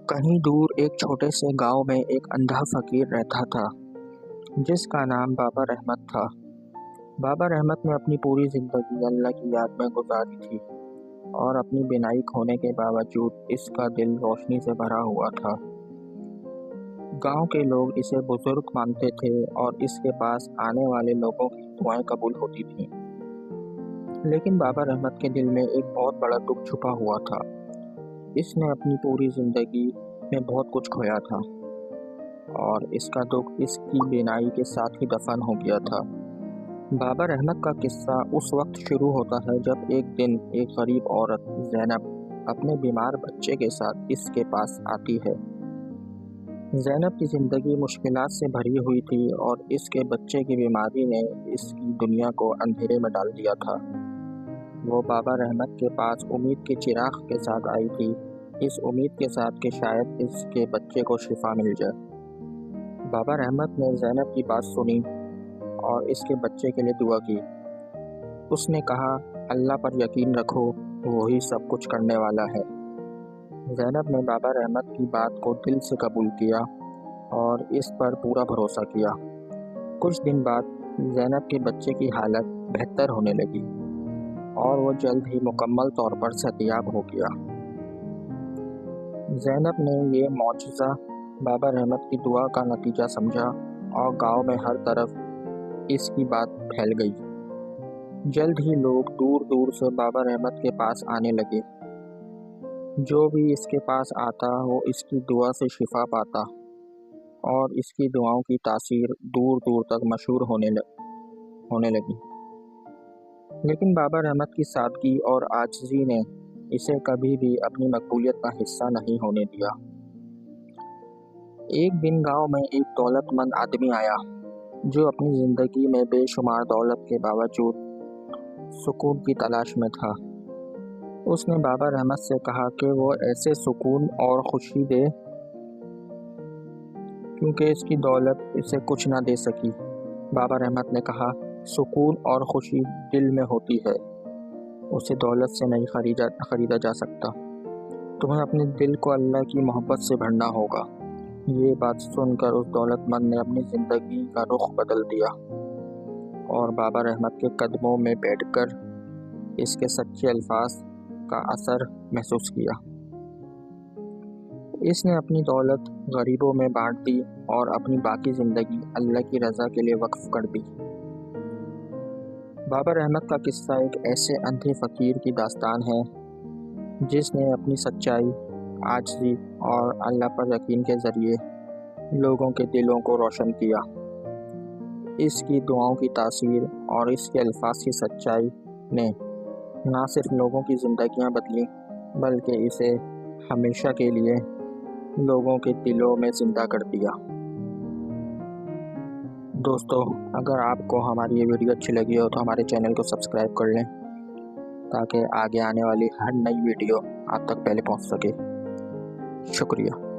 کہیں دور ایک چھوٹے سے گاؤں میں ایک اندھا فقیر رہتا تھا جس کا نام بابا رحمت تھا۔ بابا رحمت نے اپنی پوری زندگی اللہ کی یاد میں گزاری تھی اور اپنی بینائی کھونے کے باوجود اس کا دل روشنی سے بھرا ہوا تھا۔ گاؤں کے لوگ اسے بزرگ مانتے تھے اور اس کے پاس آنے والے لوگوں کی دعائیں قبول ہوتی تھیں۔ لیکن بابا رحمت کے دل میں ایک بہت بڑا دکھ چھپا ہوا تھا۔ اس نے اپنی پوری زندگی میں بہت کچھ کھویا تھا اور اس کا دکھ اس کی بینائی کے ساتھ ہی دفن ہو گیا تھا۔ بابا رحمت کا قصہ اس وقت شروع ہوتا ہے جب ایک دن ایک غریب عورت زینب اپنے بیمار بچے کے ساتھ اس کے پاس آتی ہے۔ زینب کی زندگی مشکلات سے بھری ہوئی تھی اور اس کے بچے کی بیماری نے اس کی دنیا کو اندھیرے میں ڈال دیا تھا۔ وہ بابا رحمت کے پاس امید کے چراغ کے ساتھ آئی تھی، اس امید کے ساتھ کہ شاید اس کے بچے کو شفا مل جائے۔ بابا رحمت نے زینب کی بات سنی اور اس کے بچے کے لیے دعا کی۔ اس نے کہا، اللہ پر یقین رکھو، وہی سب کچھ کرنے والا ہے۔ زینب نے بابا رحمت کی بات کو دل سے قبول کیا اور اس پر پورا بھروسہ کیا۔ کچھ دن بعد زینب کے بچے کی حالت بہتر ہونے لگی اور وہ جلد ہی مکمل طور پر صحتیاب ہو گیا۔ زینب نے یہ معجزہ بابا رحمت کی دعا کا نتیجہ سمجھا اور گاؤں میں ہر طرف اس کی بات پھیل گئی۔ جلد ہی لوگ دور دور سے بابا رحمت کے پاس آنے لگے۔ جو بھی اس کے پاس آتا وہ اس کی دعا سے شفا پاتا اور اس کی دعاؤں کی تاثیر دور دور تک مشہور ہونے لگی۔ لیکن بابا رحمت کی سادگی اور عاجزی نے اسے کبھی بھی اپنی مقبولیت کا حصہ نہیں ہونے دیا۔ ایک دن گاؤں میں ایک دولت مند آدمی آیا جو اپنی زندگی میں بے شمار دولت کے باوجود سکون کی تلاش میں تھا۔ اس نے بابا رحمت سے کہا کہ وہ ایسے سکون اور خوشی دے کیونکہ اس کی دولت اسے کچھ نہ دے سکی۔ بابا رحمت نے کہا، سکون اور خوشی دل میں ہوتی ہے، اسے دولت سے نہیں خریدا جا سکتا۔ تمہیں اپنے دل کو اللہ کی محبت سے بھرنا ہوگا۔ یہ بات سن کر اس دولت مند نے اپنی زندگی کا رخ بدل دیا اور بابا رحمت کے قدموں میں بیٹھ کر اس کے سچے الفاظ کا اثر محسوس کیا۔ اس نے اپنی دولت غریبوں میں بانٹ دی اور اپنی باقی زندگی اللہ کی رضا کے لیے وقف کر دی۔ بابا رحمت کا قصہ ایک ایسے اندھے فقیر کی داستان ہے جس نے اپنی سچائی، عاجزی اور اللہ پر یقین کے ذریعے لوگوں کے دلوں کو روشن کیا۔ اس کی دعاؤں کی تاثیر اور اس کے الفاظ کی سچائی نے نہ صرف لوگوں کی زندگیاں بدلیں بلکہ اسے ہمیشہ کے لیے لوگوں کے دلوں میں زندہ کر دیا۔ دوستو، اگر آپ کو ہماری یہ ویڈیو اچھی لگی ہو تو ہمارے چینل کو سبسکرائب کر لیں تاکہ آگے آنے والی ہر نئی ویڈیو آپ تک پہلے پہنچ سکے۔ شکریہ۔